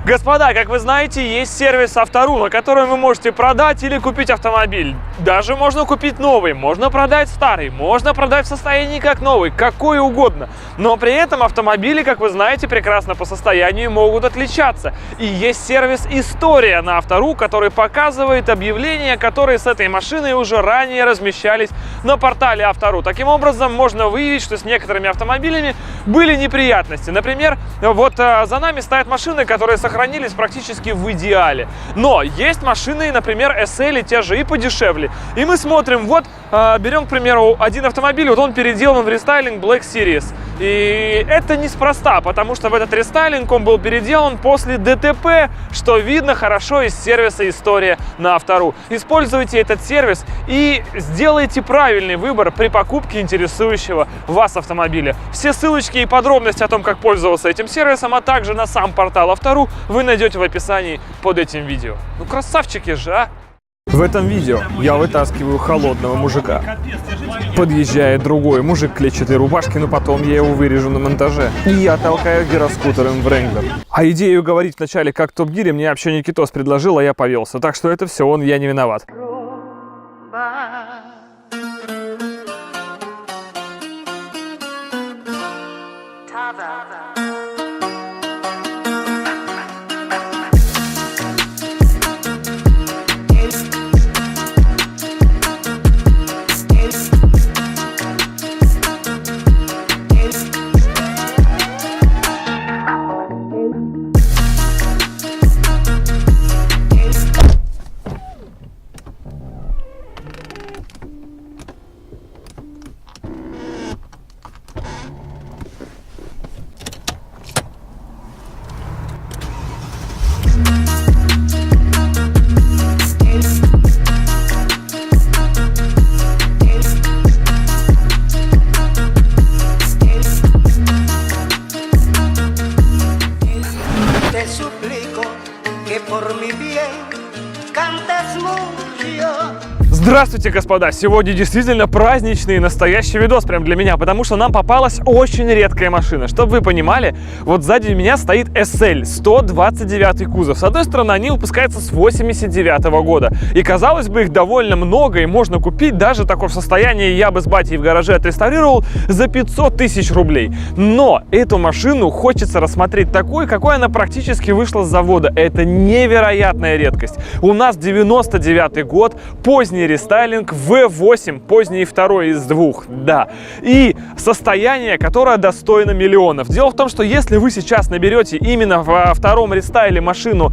Господа, как вы знаете, есть сервис Автору, на котором вы можете продать или купить автомобиль. Даже можно купить новый, можно продать старый, можно продать в состоянии как новый, какой угодно. Но при этом автомобили, как вы знаете, прекрасно по состоянию могут отличаться. И есть сервис История на Автору, который показывает объявления, которые с этой машиной уже ранее размещались на портале Автору. Таким образом, можно выявить, что с некоторыми автомобилями были неприятности. Например, вот за нами стоят машины, которые сохранились практически в идеале. Но есть машины, например, SL, те же и подешевле. И мы смотрим, вот, берем, к примеру, один автомобиль, вот он переделан в рестайлинг Black Series. И это неспроста, потому что в этот рестайлинг он был переделан после ДТП, что видно хорошо из сервиса История на Автору. Используйте этот сервис и сделайте правильный выбор при покупке интересующего вас автомобиля. Все ссылочки и подробности о том, как пользоваться этим сервисом, а также на сам портал Автору вы найдете в описании под этим видео. Ну красавчики же, а! В этом видео я вытаскиваю холодного мужика. Подъезжает другой мужик в клетчатой рубашке, но потом я его вырежу на монтаже. И я толкаю гироскутером в Wrangler. А идею говорить вначале как топ-гире мне вообще Никитос предложил, а я повелся. Так что это все он, я не виноват. Здравствуйте, господа! Сегодня действительно праздничный и настоящий видос прям для меня, потому что нам попалась очень редкая машина. Чтобы вы понимали, вот сзади меня стоит SL 129 кузов. С одной стороны, они выпускаются с 89 года. И казалось бы, их довольно много, и можно купить даже такое состояние, я бы с батей в гараже отреставрировал за 500 тысяч рублей. Но эту машину хочется рассмотреть такой, какой она практически вышла с завода. Это невероятная редкость. У нас 99 год, поздний рестайлинг, V8, поздний второй из двух, да. И состояние, которое достойно миллионов. Дело в том, что если вы сейчас наберете именно во втором рестайле машину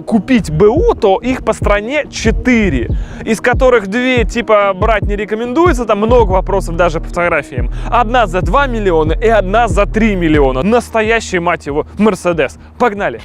купить БУ, то их по стране 4, из которых 2 типа брать не рекомендуется, там много вопросов даже по фотографиям. Одна за 2 миллиона и одна за 3 миллиона. Настоящий, мать его, Мерседес. Погнали!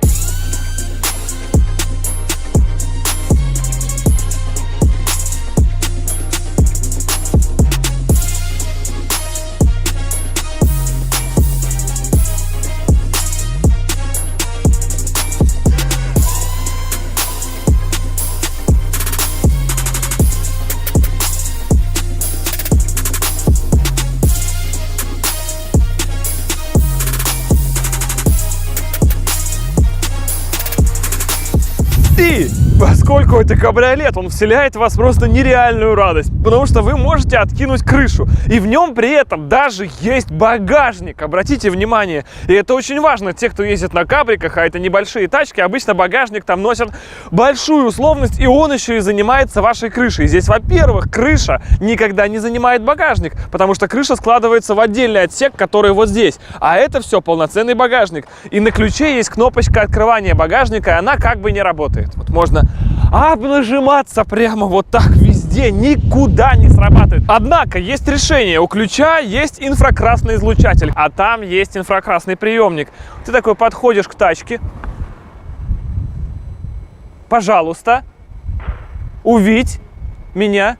И поскольку это кабриолет, он вселяет в вас просто нереальную радость, потому что вы можете откинуть крышу, и в нем при этом даже есть багажник, обратите внимание. И это очень важно, те, кто ездит на кабриках, а это небольшие тачки, обычно багажник там носит большую условность, и он еще и занимается вашей крышей. Здесь, во-первых, крыша никогда не занимает багажник, потому что крыша складывается в отдельный отсек, который вот здесь, а это все полноценный багажник. И на ключе есть кнопочка открывания багажника, и она как бы не работает. Вот можно обнажиматься прямо вот так везде, никуда не срабатывает. Однако есть решение. У ключа есть инфракрасный излучатель, а там есть инфракрасный приемник. Ты такой подходишь к тачке. Пожалуйста, увидь меня.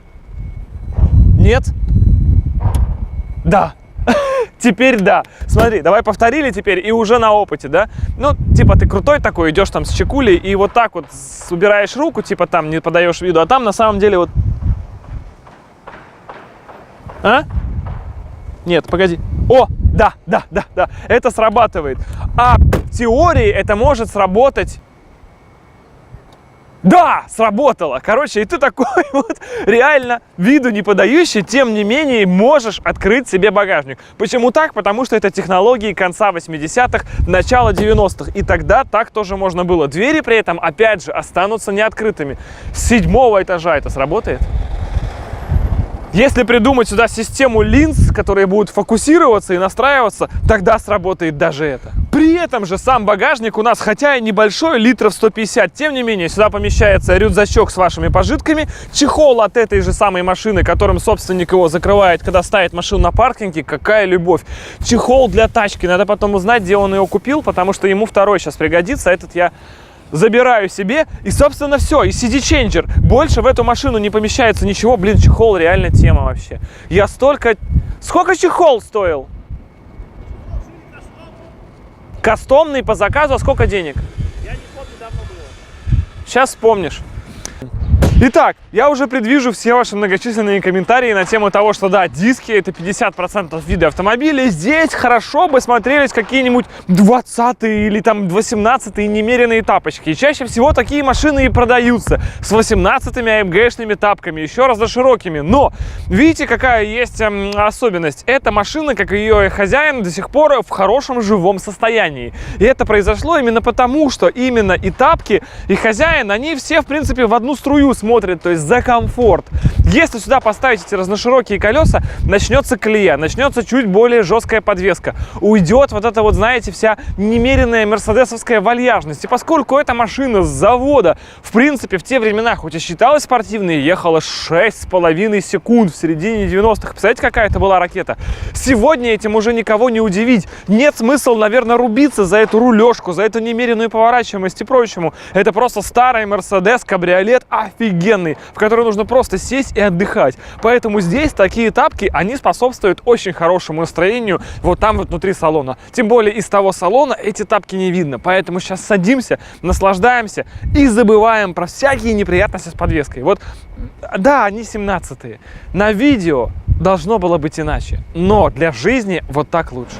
Нет? Да. Теперь да. Смотри, давай повторили теперь и уже на опыте, да? Ну, типа ты крутой такой, идешь там с чекулей и вот так вот убираешь руку, типа там не подаешь виду, а там на самом деле вот... А? Нет, погоди. О, да, это срабатывает. А в теории это может сработать Да, сработало. Короче, и ты такой вот реально виду не подающий, тем не менее можешь открыть себе багажник. Почему так? Потому что это технологии конца 80-х, начала 90-х. И тогда так тоже можно было. Двери при этом, опять же, останутся неоткрытыми. С 7-го этажа это сработает? Если придумать сюда систему линз, которые будут фокусироваться и настраиваться, тогда сработает даже это. При этом же сам багажник у нас, хотя и небольшой, литров 150, тем не менее, сюда помещается рюкзачок с вашими пожитками, чехол от этой же самой машины, которым собственник его закрывает, когда ставит машину на паркинге. Какая любовь. Чехол для тачки. Надо потом узнать, где он его купил, потому что ему второй сейчас пригодится. Этот я забираю себе, и, собственно, все. И CD-ченджер. Больше в эту машину не помещается ничего. Блин, чехол реально тема вообще. Я столько... Сколько чехол стоил? Кастомный по заказу, а сколько денег? Я не помню, давно было. Сейчас вспомнишь. Итак, я уже предвижу все ваши многочисленные комментарии на тему того, что да, диски это 50% вида автомобиля. Здесь хорошо бы смотрелись какие-нибудь 20-е или там 18-е немеренные тапочки. И чаще всего такие машины и продаются с 18-ми AMG-шными тапками, еще раз за широкими. Но видите, какая есть особенность? Эта машина, как и ее хозяин, до сих пор в хорошем живом состоянии. И это произошло именно потому, что именно и тапки, и хозяин, они все в принципе в одну струю смотрят, то есть за комфорт. Если сюда поставить эти разноширокие колеса, начнется колея, начнется чуть более жесткая подвеска. Уйдет вот эта вот, знаете, вся немеренная мерседесовская вальяжность. И поскольку эта машина с завода, в принципе, в те времена, хоть и считалась спортивной, ехала 6,5 секунд в середине 90-х. Представляете, какая это была ракета? Сегодня этим уже никого не удивить. Нет смысла, наверное, рубиться за эту рулежку, за эту немеренную поворачиваемость и прочему. Это просто старый Мерседес, кабриолет, офигенный, в который нужно просто сесть и отдыхать. Поэтому здесь такие тапки, они способствуют очень хорошему настроению вот там вот внутри салона. Тем более из того салона эти тапки не видно. Поэтому сейчас садимся, наслаждаемся и забываем про всякие неприятности с подвеской. Вот, да, они 17-е. На видео должно было быть иначе. Но для жизни вот так лучше.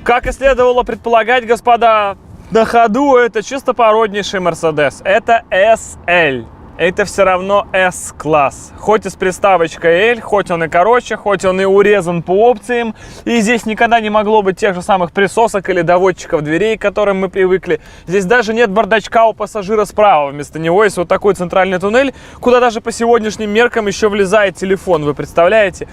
Как и следовало предполагать, господа, на ходу это чисто породнейший Mercedes. Это SL. Это все равно S-класс. Хоть и с приставочкой L, хоть он и короче, хоть он и урезан по опциям. И здесь никогда не могло быть тех же самых присосок или доводчиков дверей, к которым мы привыкли. Здесь даже нет бардачка у пассажира справа. Вместо него есть вот такой центральный туннель, куда даже по сегодняшним меркам еще влезает телефон. Вы представляете?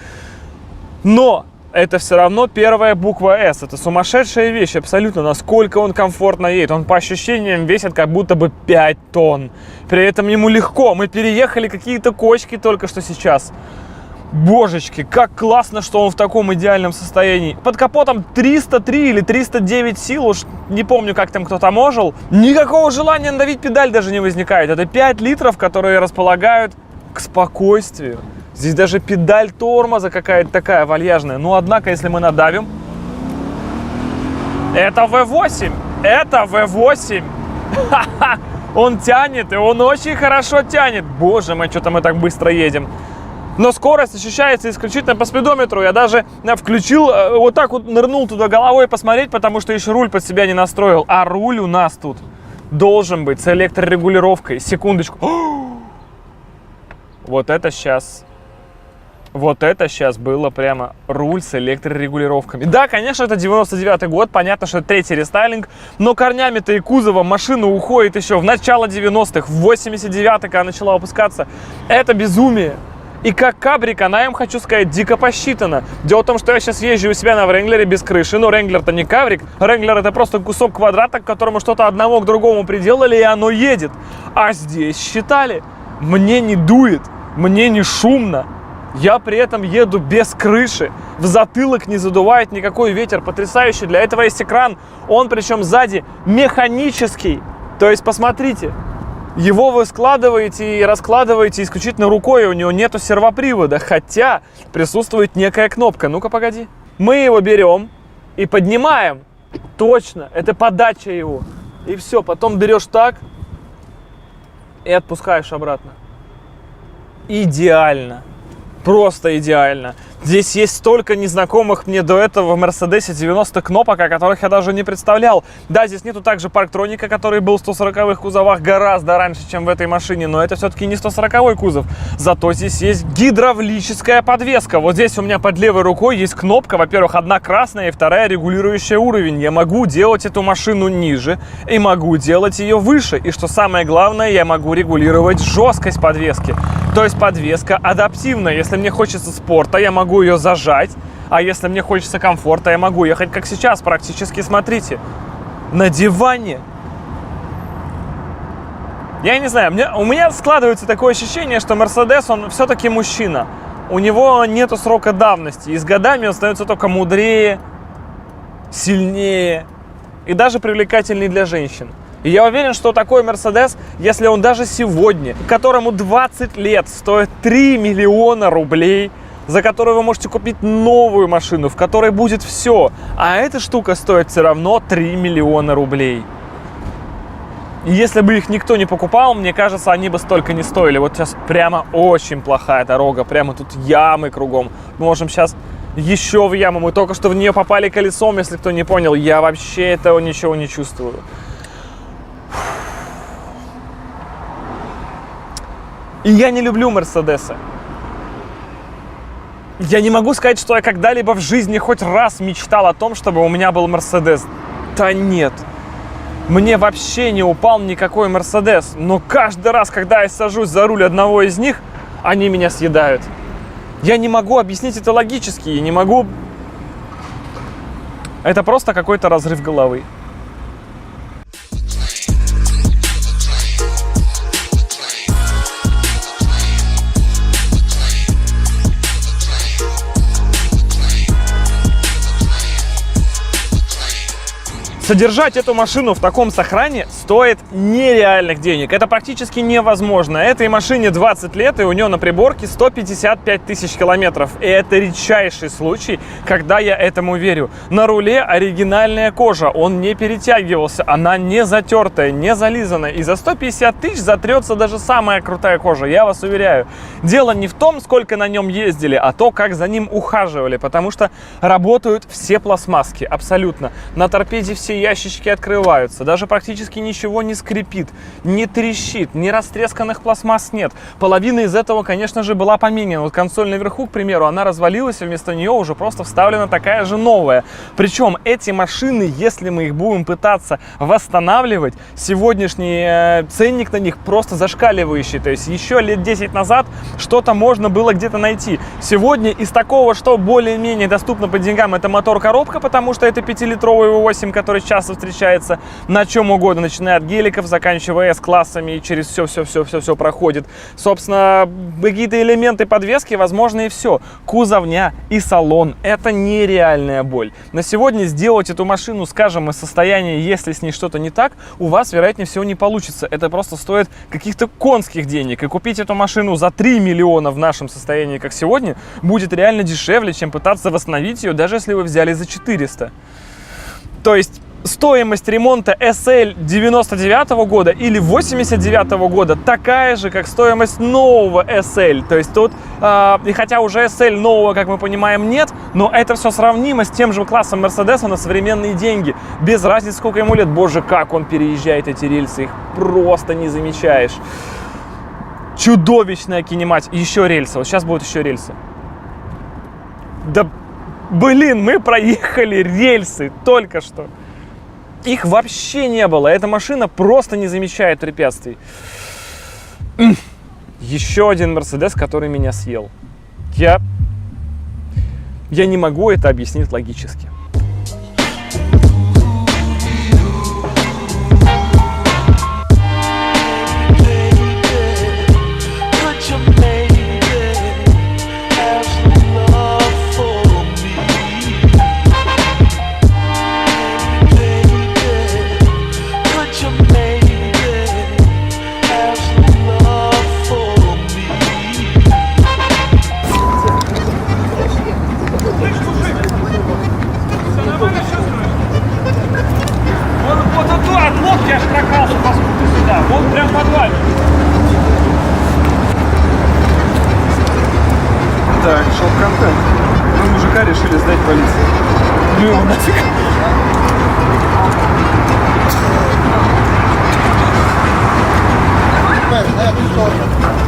Но это все равно первая буква S. Это сумасшедшая вещь абсолютно. Насколько он комфортно едет. Он по ощущениям весит как будто бы 5 тонн. При этом ему легко. Мы переехали какие-то кочки только что сейчас. Божечки, как классно, что он в таком идеальном состоянии. Под капотом 303 или 309 сил. Уж не помню, как там кто-то можел. Никакого желания надавить педаль даже не возникает. Это 5 литров, которые располагают к спокойствию. Здесь даже педаль тормоза какая-то такая вальяжная. Но, однако, если мы надавим... Это V8! Это V8! Он тянет, и он очень хорошо тянет. Боже мой, что-то мы так быстро едем. Но скорость ощущается исключительно по спидометру. Я даже включил, вот так вот нырнул туда головой посмотреть, потому что еще руль под себя не настроил. А руль у нас тут должен быть с электрорегулировкой. Секундочку. Вот это сейчас... Вот это сейчас было прямо руль с электрорегулировками. Да, конечно, это 99-й год, понятно, что это третий рестайлинг, но корнями-то и кузовом машина уходит еще в начало 90-х, в 89-й, когда начала выпускаться. Это безумие. И как кабрик, она, я им хочу сказать, дико посчитана. Дело в том, что я сейчас езжу у себя на Wrangler без крыши, но Wrangler-то не кабрик. Wrangler это просто кусок квадрата, к которому что-то одного к другому приделали, и оно едет. А здесь считали. Мне не дует, мне не шумно. Я при этом еду без крыши, в затылок не задувает никакой ветер, потрясающий. Для этого есть экран, он причем сзади механический. То есть посмотрите, Его вы складываете и раскладываете исключительно рукой, у него нету сервопривода, хотя присутствует некая кнопка. Ну-ка, погоди. Мы его берем и поднимаем. Точно, это подача его. И все, потом берешь так и отпускаешь обратно. Идеально. Просто идеально. Здесь есть столько незнакомых мне до этого в Мерседесе 90 кнопок, о которых я даже не представлял. Да, здесь нету также парктроника, который был в 140-х кузовах гораздо раньше, чем в этой машине, но это все-таки не 140-й кузов. Зато здесь есть гидравлическая подвеска. Вот здесь у меня под левой рукой есть кнопка, во-первых, одна красная и вторая регулирующая уровень. Я могу делать эту машину ниже и могу делать ее выше. И что самое главное, я могу регулировать жесткость подвески. То есть подвеска адаптивная. Если мне хочется спорта, я могу ее зажать. А если мне хочется комфорта, я могу ехать как сейчас практически. Смотрите, на диване. Я не знаю, у меня складывается такое ощущение, что Мерседес, он все-таки мужчина. У него нету срока давности. И с годами он становится только мудрее, сильнее и даже привлекательнее для женщин. И я уверен, что такой Мерседес, если он даже сегодня, которому 20 лет, стоит 3 миллиона рублей, за который вы можете купить новую машину, в которой будет все. А эта штука стоит все равно 3 миллиона рублей. И если бы их никто не покупал, мне кажется, они бы столько не стоили. Вот сейчас прямо очень плохая дорога, прямо тут ямы кругом. Мы можем сейчас еще в яму. Мы только что в нее попали колесом, если кто не понял. Я вообще этого ничего не чувствую. И я не люблю Мерседесы. Я не могу сказать, что я когда-либо в жизни хоть раз мечтал о том, чтобы у меня был Мерседес. Да нет. Мне вообще не упал никакой Мерседес. Но каждый раз, когда я сажусь за руль одного из них, они меня съедают. Я не могу объяснить это логически. Я не могу... Это просто какой-то разрыв головы. Содержать эту машину в таком сохране стоит нереальных денег. Это практически невозможно. Этой машине 20 лет, и у нее на приборке 155 тысяч километров. И это редчайший случай, когда я этому верю. На руле оригинальная кожа, он не перетягивался, она не затертая, не зализанная. И за 150 тысяч затрется даже самая крутая кожа, я вас уверяю. Дело не в том, сколько на нем ездили, а то, как за ним ухаживали. Потому что работают все пластмасски, абсолютно. На торпеде все ящички открываются, даже практически ничего не скрипит, не трещит, ни растресканных пластмасс нет. Половина из этого, конечно же, была поменена. Вот консоль наверху, к примеру, она развалилась, и вместо нее уже просто вставлена такая же новая. Причем эти машины, если мы их будем пытаться восстанавливать, сегодняшний ценник на них просто зашкаливающий. То есть еще лет 10 назад что-то можно было где-то найти. Сегодня из такого, что более-менее доступно по деньгам, это мотор-коробка, потому что это 5-литровый V8, который часто встречается на чем угодно, начиная от геликов, заканчивая S-классами, и через все проходит. Собственно, какие-то элементы подвески, возможно, и все. Кузовня и салон – это нереальная боль. На сегодня сделать эту машину, скажем, из состояния, если с ней что-то не так, у вас, вероятнее всего, не получится. Это просто стоит каких-то конских денег. И купить эту машину за 3 миллиона в нашем состоянии, как сегодня, будет реально дешевле, чем пытаться восстановить ее, даже если вы взяли за 400. То есть стоимость ремонта SL 99 года или 89 года такая же, как стоимость нового SL. То есть тут, и хотя уже SL нового, как мы понимаем, нет, но это все сравнимо с тем же классом Мерседеса на современные деньги. Без разницы, сколько ему лет. Боже, как он переезжает эти рельсы, их просто не замечаешь. Чудовищная кинематика. Еще рельсы. Вот сейчас будут еще рельсы. Да, блин, мы проехали рельсы только что. Их вообще не было. Эта машина просто не замечает препятствий. Еще один Мерседес, который меня съел. Я не могу это объяснить логически.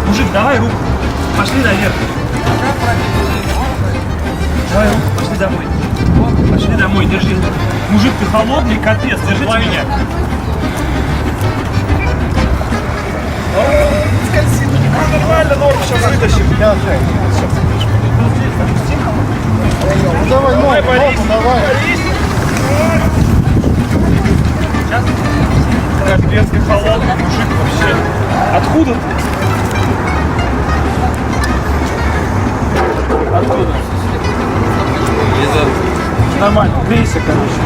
Мужик, давай руку. Пошли наверх. Давай руку, пошли домой. Пошли домой, держи. Мужик, ты холодный, капец, держите меня. Скользит. Нормально, норм, сейчас вытащим. Ну давай, давай, давай. Сейчас. Капец, ты холодный, мужик, вообще. Откуда? Откуда? Нормально, грейся, короче.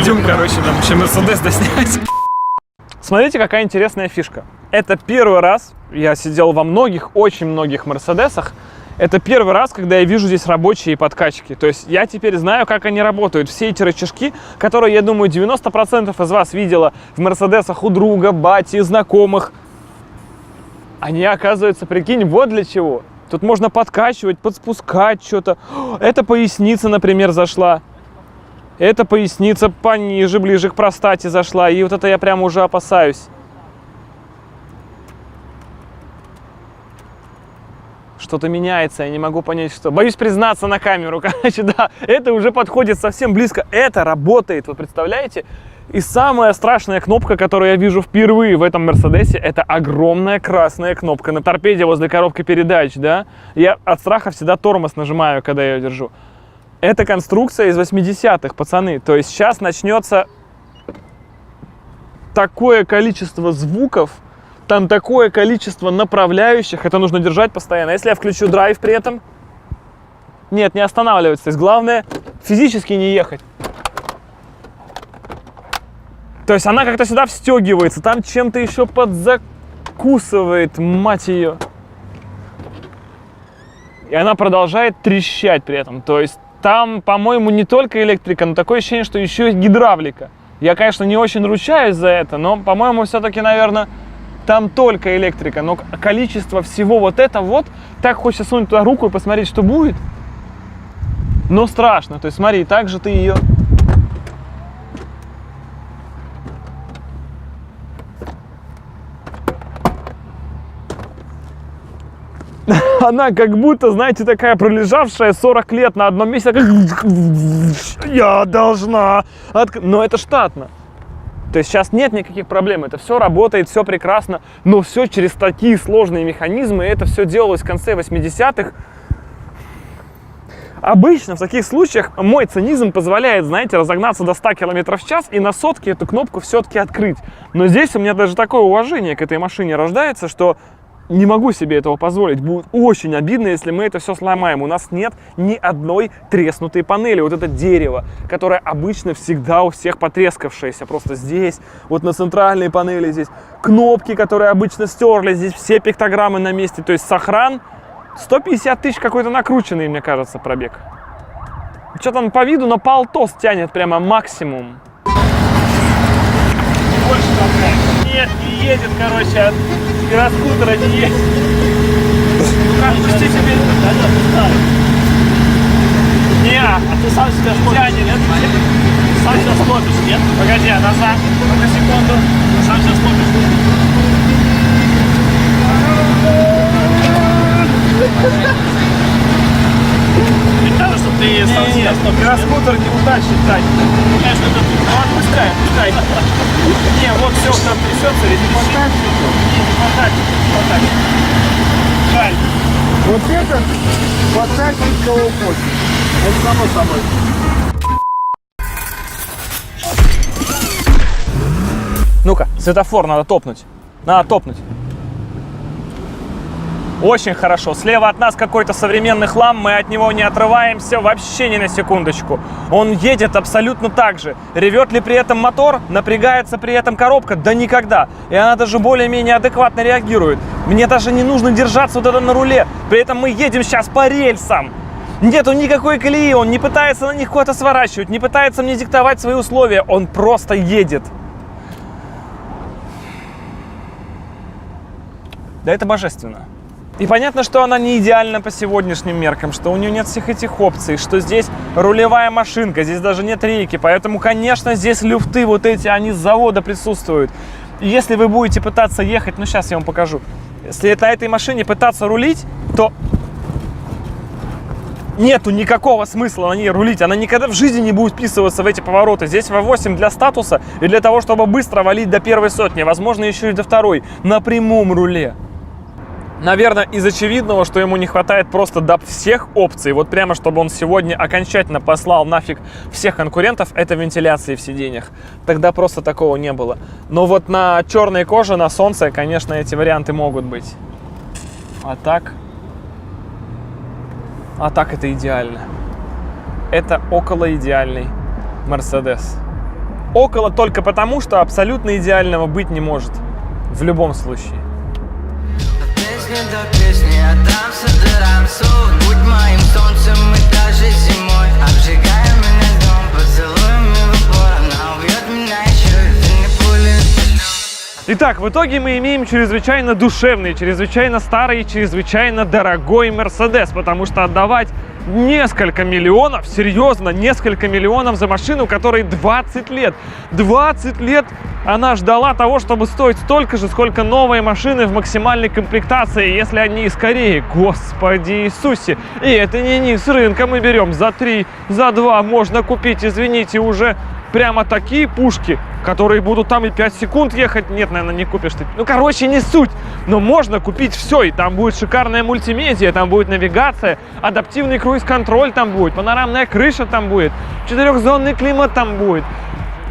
Идем, короче, нам еще Мерседес доснять. Смотрите, какая интересная фишка. Это первый раз, я сидел во многих, очень многих Мерседесах, это первый раз, когда я вижу здесь рабочие подкачки. То есть я теперь знаю, как они работают. Все эти рычажки, которые, я думаю, 90% из вас видела в Мерседесах у друга, бати, знакомых, они, оказывается, прикинь, вот для чего. Тут можно подкачивать, подспускать что-то. Эта поясница, например, зашла. Эта поясница пониже, ближе к простате зашла. И вот это я прямо уже опасаюсь. Что-то меняется, я не могу понять, что. Боюсь признаться на камеру, короче, да. Это уже подходит совсем близко. Это работает, вы представляете? И самая страшная кнопка, которую я вижу впервые в этом Мерседесе, это огромная красная кнопка на торпеде возле коробки передач, да? Я от страха всегда тормоз нажимаю, когда я ее держу. Это конструкция из 80-х, пацаны. То есть сейчас начнется такое количество звуков, там такое количество направляющих, это нужно держать постоянно. Если я включу драйв при этом, нет, не останавливаться. То есть главное физически не ехать. То есть она как-то сюда встегивается, там чем-то еще подзакусывает, мать ее. И она продолжает трещать при этом. То есть там, по-моему, не только электрика, но такое ощущение, что еще и гидравлика. Я, конечно, не очень ручаюсь за это, но, по-моему, все-таки, наверное, там только электрика. Но количество всего вот это вот, так хочется сунуть туда руку и посмотреть, что будет. Но страшно. То есть смотри, так же ты ее... Она как будто, знаете, такая пролежавшая 40 лет на одном месте. Я должна... Но это штатно. То есть сейчас нет никаких проблем. Это все работает, все прекрасно. Но все через такие сложные механизмы. И это все делалось в конце 80-х. Обычно в таких случаях мой цинизм позволяет, знаете, разогнаться до 100 км в час и на сотке эту кнопку все-таки открыть. Но здесь у меня даже такое уважение к этой машине рождается, что... Не могу себе этого позволить. Будет очень обидно, если мы это все сломаем. У нас нет ни одной треснутой панели. Вот это дерево, которое обычно всегда у всех потрескавшееся. Просто здесь, вот на центральной панели здесь. Кнопки, которые обычно стерли. Здесь все пиктограммы на месте. То есть сохран. 150 тысяч какой-то накрученный, мне кажется, пробег. Что-то он по виду на полтос тянет прямо максимум. Больше там, нет, не едет, короче, от гироскутера не едет. Ну как, пусти себе. Да, пускай. Не, а ты сам себя тянет, нет? Сам себя слопишь, нет? Погоди, а назад, на секунду. Сам себя слопишь. Мне кажется, ты сам себя слопишь. Гироскутер не утащит, Тань. Конечно, это ты. Ну, отпускай, отпускай. Не, вот все, там трясется, ведь не потащит. Жаль. Вот это потащит кого хочет. Это само собой. Ну-ка, светофор надо топнуть. Надо топнуть. Очень хорошо. Слева от нас какой-то современный хлам, мы от него не отрываемся вообще ни на секундочку. Он едет абсолютно так же. Ревет ли при этом мотор, напрягается при этом коробка? Да никогда. И она даже более-менее адекватно реагирует. Мне даже не нужно держаться вот это на руле. При этом мы едем сейчас по рельсам. Нету никакой колеи, он не пытается на них куда-то сворачивать, не пытается мне диктовать свои условия. Он просто едет. Да это божественно. И понятно, что она не идеальна по сегодняшним меркам, что у нее нет всех этих опций, что здесь рулевая машинка, здесь даже нет рейки, поэтому, конечно, здесь люфты вот эти, они с завода присутствуют. И если вы будете пытаться ехать, ну сейчас я вам покажу, если на этой машине пытаться рулить, то нету никакого смысла на ней рулить. Она никогда в жизни не будет вписываться в эти повороты. Здесь V8 для статуса и для того, чтобы быстро валить до первой сотни, возможно, еще и до второй, на прямом руле. Наверное, из очевидного, что ему не хватает просто до всех опций, вот прямо, чтобы он сегодня окончательно послал нафиг всех конкурентов, это вентиляции в сиденьях. Тогда просто такого не было. Но вот на черной коже, на солнце, конечно, эти варианты могут быть. А так это идеально. Это около идеальный Mercedes. Около только потому, что абсолютно идеального быть не может. В любом случае. До песни отдамся до рамсу. Будь моим солнцем и даже зимой. Обжигай меня дом поцелуями в упор. Она убьет меня еще, это не пуля. Итак, в итоге мы имеем чрезвычайно душевный, чрезвычайно старый, чрезвычайно дорогой Mercedes, потому что отдавать несколько миллионов, серьезно, несколько миллионов за машину, которой 20 лет. 20 лет она ждала того, чтобы стоить столько же, сколько новые машины в максимальной комплектации, если они из Кореи. Господи Иисусе! И это не с рынка мы берем за 3, за 2 можно купить, извините, уже прямо такие пушки, которые будут там и 5 секунд ехать. Нет, наверное, не купишь ты. Ну, короче, не суть. Но можно купить все. И там будет шикарная мультимедиа, там будет навигация, адаптивный круиз-контроль там будет, панорамная крыша там будет, 4-зонный климат там будет.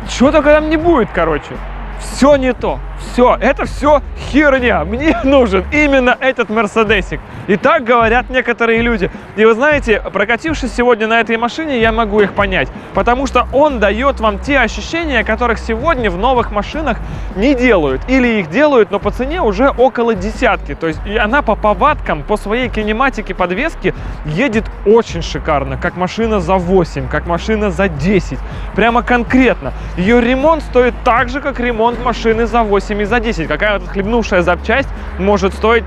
Чего только там не будет, короче. Все не то. Все, это все херня. Мне нужен именно этот Мерседесик. И так говорят некоторые люди. И вы знаете, прокатившись сегодня на этой машине, я могу их понять. Потому что он дает вам те ощущения, которых сегодня в новых машинах не делают. Или их делают, но по цене уже около десятки. То есть и она по повадкам, по своей кинематике подвески едет очень шикарно. Как машина за 8, как машина за 10. Прямо конкретно. Ее ремонт стоит так же, как ремонт машины за 8 и за 10. Какая вот хлебнувшая запчасть может стоить,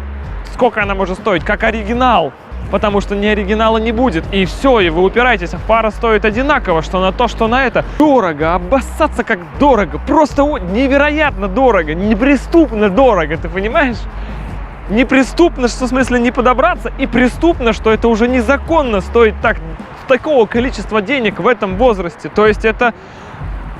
сколько она может стоить, как оригинал. Потому что ни оригинала не будет. И все, и вы упираетесь, а пара стоит одинаково, что на то, что на это. Дорого, обоссаться как дорого. Просто невероятно дорого, неприступно дорого, ты понимаешь? Неприступно, что в смысле не подобраться, и преступно, что это уже незаконно стоит такого количества денег в этом возрасте. То есть это...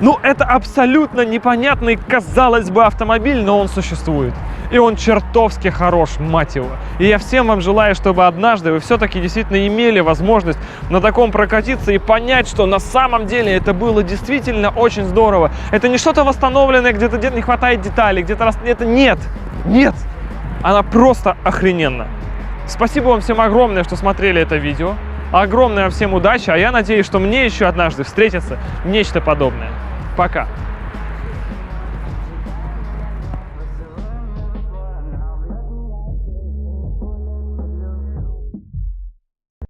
Ну, это абсолютно непонятный, казалось бы, автомобиль, но он существует. И он чертовски хорош, мать его. И я всем вам желаю, чтобы однажды вы все-таки действительно имели возможность на таком прокатиться и понять, что на самом деле это было действительно очень здорово. Это не что-то восстановленное, где-то не хватает деталей, где-то... Это нет, нет. Она просто охрененна. Спасибо вам всем огромное, что смотрели это видео. Огромная всем удачи, а я надеюсь, что мне еще однажды встретится нечто подобное. Пока!